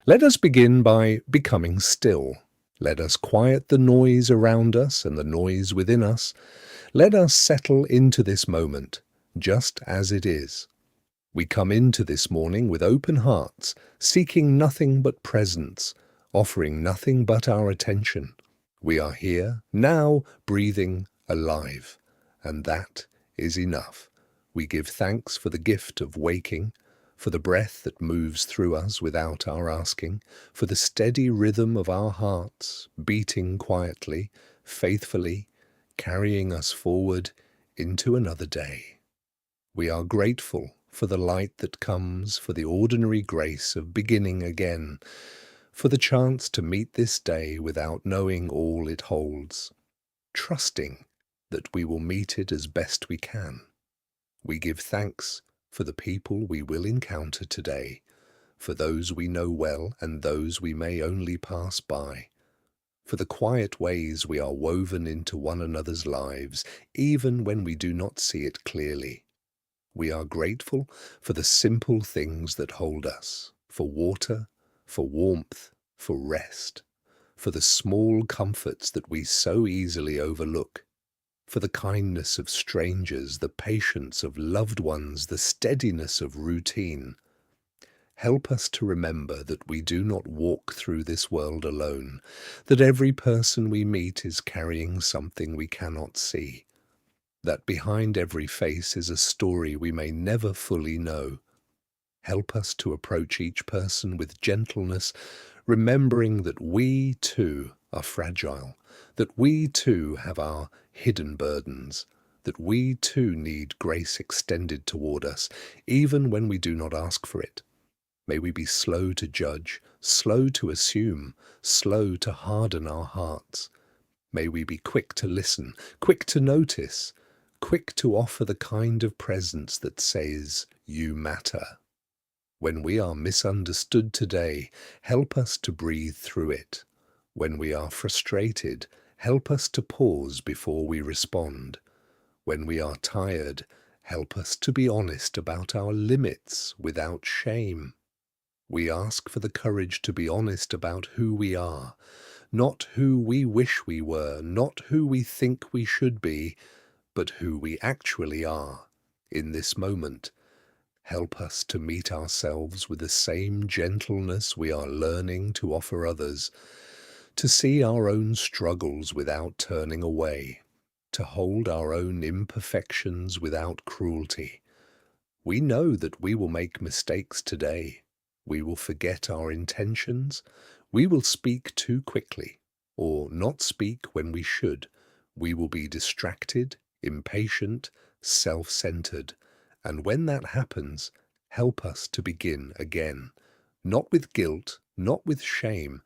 Let us begin by becoming still. Let us quiet the noise around us and the noise within us. Let us settle into this moment, just as it is. We come into this morning with open hearts, seeking nothing but presence, offering nothing but our attention. We are here, now, breathing, alive. And that is enough. We give thanks for the gift of waking, for the breath that moves through us without our asking, for the steady rhythm of our hearts, beating quietly, faithfully, carrying us forward into another day. We are grateful for the light that comes, for the ordinary grace of beginning again, for the chance to meet this day without knowing all it holds, trusting that we will meet it as best we can. We give thanks for the people we will encounter today, for those we know well and those we may only pass by, for the quiet ways we are woven into one another's lives, even when we do not see it clearly. We are grateful for the simple things that hold us, for water, for warmth, for rest, for the small comforts that we so easily overlook, for the kindness of strangers, the patience of loved ones, the steadiness of routine. Help us to remember that we do not walk through this world alone, that every person we meet is carrying something we cannot see, that behind every face is a story we may never fully know. Help us to approach each person with gentleness, remembering that we too are fragile, that we too have our hidden burdens, that we too need grace extended toward us, even when we do not ask for it. May we be slow to judge, slow to assume, slow to harden our hearts. May we be quick to listen, quick to notice, quick to offer the kind of presence that says, "You matter." When we are misunderstood today, help us to breathe through it. When we are frustrated, help us to pause before we respond. When we are tired, help us to be honest about our limits without shame. We ask for the courage to be honest about who we are, not who we wish we were, not who we think we should be, but who we actually are in this moment. Help us to meet ourselves with the same gentleness we are learning to offer others, to see our own struggles without turning away, to hold our own imperfections without cruelty. We know that we will make mistakes today. We will forget our intentions. We will speak too quickly, or not speak when we should. We will be distracted, impatient, self-centered. And when that happens, help us to begin again, not with guilt, not with shame,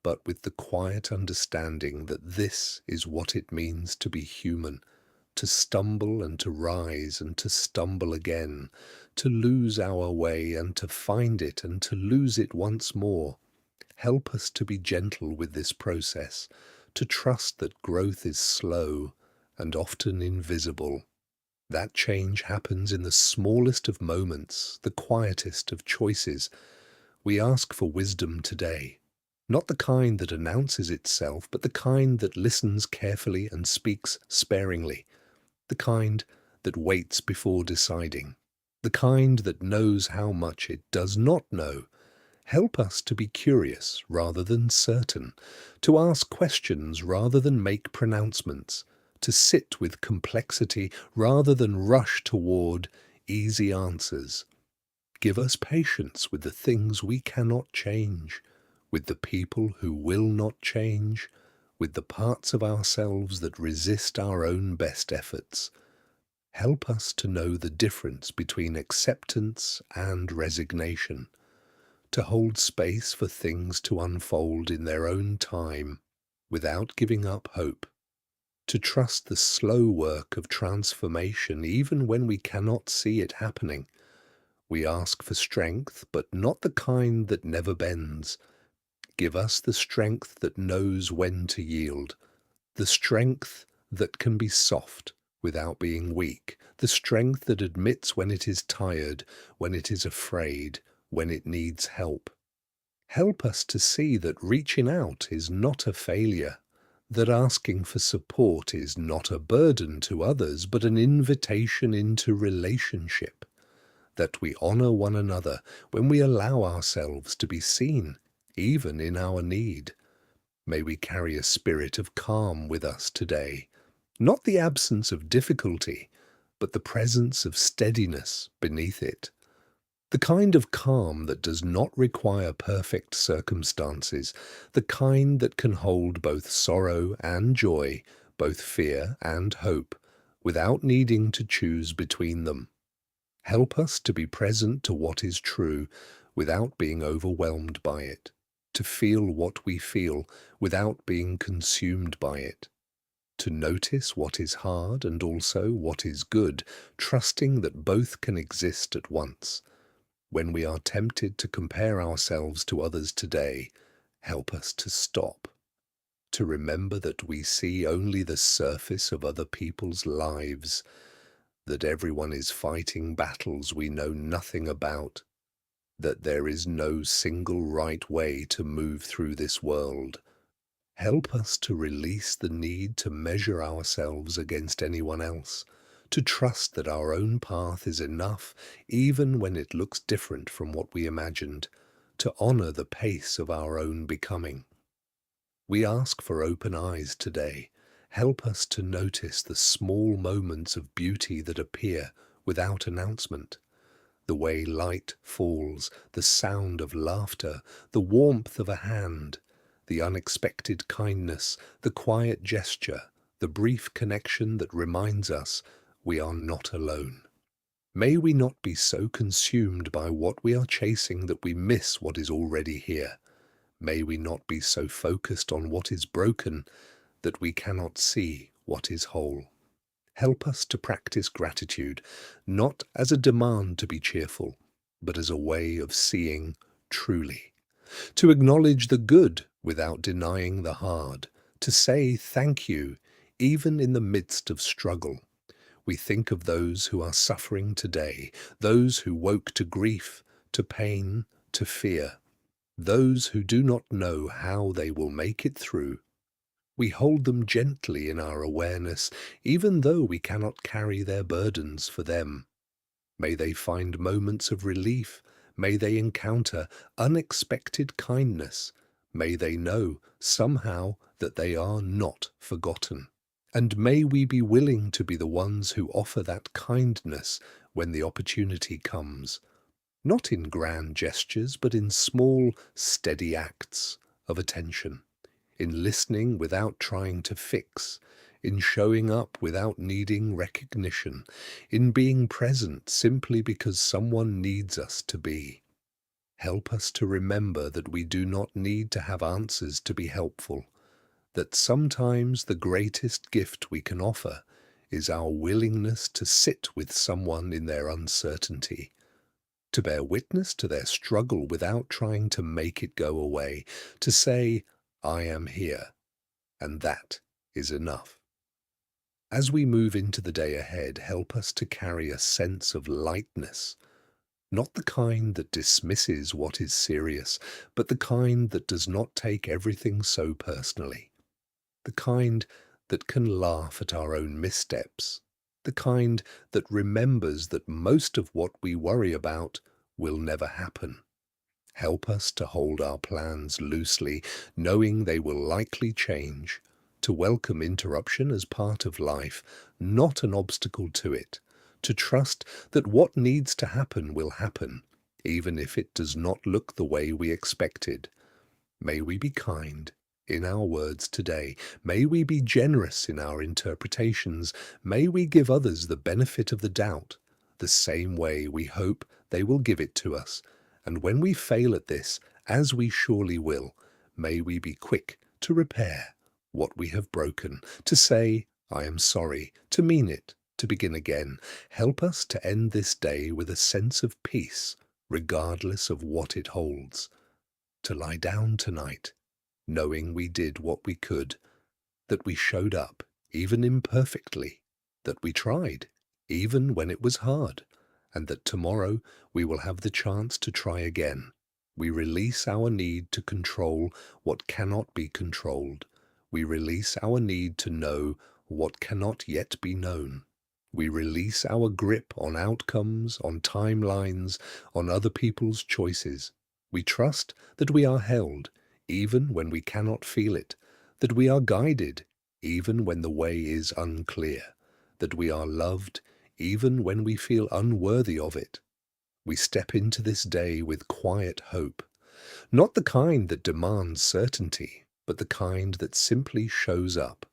but with the quiet understanding that this is what it means to be human, to stumble and to rise and to stumble again, to lose our way and to find it and to lose it once more. Help us to be gentle with this process, to trust that growth is slow and often invisible. That change happens in the smallest of moments, the quietest of choices. We ask for wisdom today, not the kind that announces itself, but the kind that listens carefully and speaks sparingly, the kind that waits before deciding, the kind that knows how much it does not know. Help us to be curious rather than certain, to ask questions rather than make pronouncements, to sit with complexity rather than rush toward easy answers. Give us patience with the things we cannot change, with the people who will not change, with the parts of ourselves that resist our own best efforts. Help us to know the difference between acceptance and resignation, to hold space for things to unfold in their own time without giving up hope, to trust the slow work of transformation even when we cannot see it happening. We ask for strength, but not the kind that never bends. Give us the strength that knows when to yield, the strength that can be soft without being weak, the strength that admits when it is tired, when it is afraid, when it needs help. Help us to see that reaching out is not a failure, that asking for support is not a burden to others, but an invitation into relationship, that we honor one another when we allow ourselves to be seen, even in our need. May we carry a spirit of calm with us today, not the absence of difficulty, but the presence of steadiness beneath it. The kind of calm that does not require perfect circumstances, the kind that can hold both sorrow and joy, both fear and hope, without needing to choose between them. Help us to be present to what is true without being overwhelmed by it, to feel what we feel without being consumed by it, to notice what is hard and also what is good, trusting that both can exist at once. When we are tempted to compare ourselves to others today, help us to stop, to remember that we see only the surface of other people's lives, that everyone is fighting battles we know nothing about, that there is no single right way to move through this world. Help us to release the need to measure ourselves against anyone else, to trust that our own path is enough even when it looks different from what we imagined, to honor the pace of our own becoming. We ask for open eyes today. Help us to notice the small moments of beauty that appear without announcement. The way light falls, the sound of laughter, the warmth of a hand, the unexpected kindness, the quiet gesture, the brief connection that reminds us we are not alone. May we not be so consumed by what we are chasing that we miss what is already here. May we not be so focused on what is broken that we cannot see what is whole. Help us to practice gratitude, not as a demand to be cheerful, but as a way of seeing truly. To acknowledge the good without denying the hard. To say thank you, even in the midst of struggle. We think of those who are suffering today, those who woke to grief, to pain, to fear, those who do not know how they will make it through. We hold them gently in our awareness, even though we cannot carry their burdens for them. May they find moments of relief. May they encounter unexpected kindness. May they know, somehow, that they are not forgotten. And may we be willing to be the ones who offer that kindness when the opportunity comes. Not in grand gestures, but in small, steady acts of attention. In listening without trying to fix, in showing up without needing recognition, in being present simply because someone needs us to be. Help us to remember that we do not need to have answers to be helpful, that sometimes the greatest gift we can offer is our willingness to sit with someone in their uncertainty, to bear witness to their struggle without trying to make it go away, to say, I am here, and that is enough. As we move into the day ahead, help us to carry a sense of lightness, not the kind that dismisses what is serious, but the kind that does not take everything so personally, the kind that can laugh at our own missteps, the kind that remembers that most of what we worry about will never happen. Help us to hold our plans loosely, knowing they will likely change, to welcome interruption as part of life, not an obstacle to it, to trust that what needs to happen will happen, even if it does not look the way we expected. May we be kind in our words today. May we be generous in our interpretations. May we give others the benefit of the doubt, the same way we hope they will give it to us. And when we fail at this, as we surely will, may we be quick to repair what we have broken, to say, I am sorry, to mean it, to begin again. Help us to end this day with a sense of peace, regardless of what it holds. To lie down tonight, knowing we did what we could, that we showed up, even imperfectly, that we tried, even when it was hard, and that tomorrow we will have the chance to try again, We release our need to control what cannot be controlled. We release our need to know what cannot yet be known. We release our grip on outcomes, on timelines, on other people's choices. We trust that we are held, even when we cannot feel it, that we are guided, even when the way is unclear, that we are loved, even when we feel unworthy of it. We step into this day with quiet hope, not the kind that demands certainty, but the kind that simply shows up,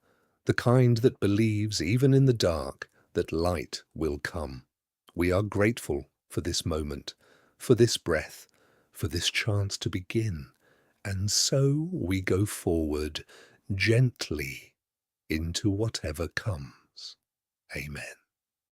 the kind that believes, even in the dark, that light will come. We are grateful for this moment, for this breath, for this chance to begin, and so we go forward gently into whatever comes. Amen.